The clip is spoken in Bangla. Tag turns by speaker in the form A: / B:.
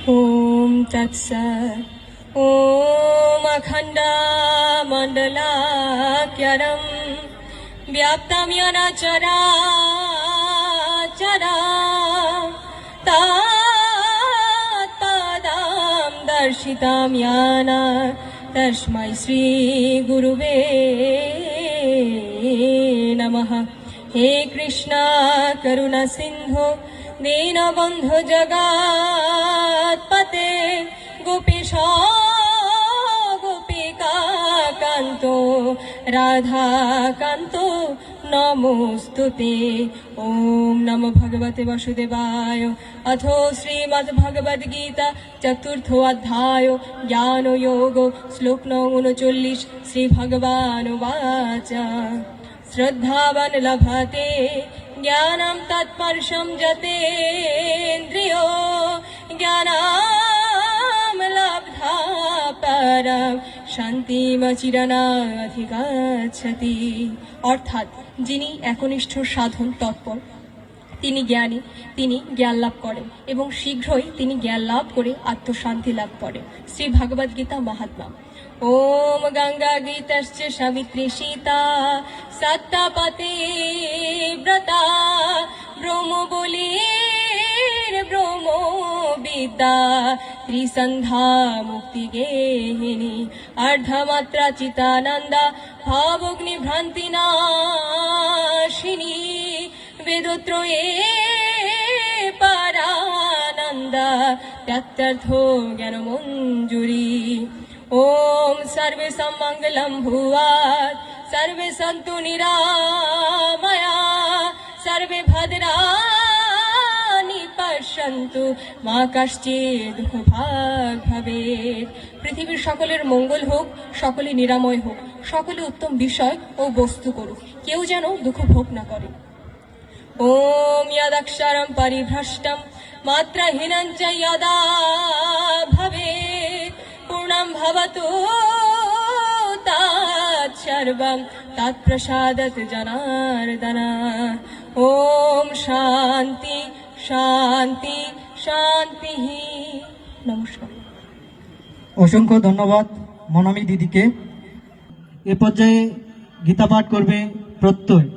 A: ॐ तत्सत्। ॐ अखण्डमण्डलाकारं व्याप्तं येन चराचरं तत्पदं दर्शितं येन तस्मै श्रीगुरुवे नमः। हे कृष्ण करुणा सिन्धु दीनबन्धु जगत्पते गोपीश गोपिका कान्तो राधाकान्तो नमोस्तुते। ॐ नमो भगवते वासुदेवाय। अथो श्रीमद्भगवद्गीता चतुर्थो अध्याय ज्ञानयोगो श्लोक नং 39। श्रीभगवानुवाच श्रद्धावान् लभते ज्ञानं तत्परशं जतेन्द्रियो ज्ञानं लब्धा परं শান্তিমচিরনাধিগচ্ছতি। অর্থাৎ যিনি একনিষ্ঠ সাধন তৎপর তিনি জ্ঞানী, তিনি জ্ঞান লাভ করেন এবং শীঘ্রই তিনি জ্ঞান লাভ করে আত্মশান্তি লাভ করেন। শ্রী ভগবদ গীতা মহাত্মা। ওম গঙ্গা গীতশ্চ সাবিত্রী সীতা সত্যপতি ব্রতা ব্রহ্ম বলির ব্রহ্ম বিদ্যা ত্রিসন্ধ্যা মুক্তি গেহিনী অর্ধমাত্রা চিতানন্দা ভাবগ্নি ভ্রান্তি নাশিনী বেদত্রয়ে পরানন্দা তত্ত্বর্থো জ্ঞান মঞ্জুরি। ओम सर्वे सम्मंगलं भूयात् सर्वे सन्तु निरामया सर्वे भद्राणि पश्यन्तु मा कश्चित् दुःखभाग् भवेत्। পৃথিবীর সকলের মঙ্গল হোক, সকলে নিরাময় হোক, সকলে উত্তম বিষয় ও বস্তু করুক, কেউ যেন দুঃখ ভোগ না করে। ওম যদক্ষরম পরিভ্রষ্টম মাত্রহীনং চ যদা ভবেৎ पूर्णं भवतु तत्सर्वं तत्प्रसादात् जनार्दन। ओम शांति शांति शांति। नमस्कार।
B: অসংখ্য ধন্যবাদ মনামি দিদিকে। এ পর্যায়ে গীতা পাঠ করবে প্রত্যয়।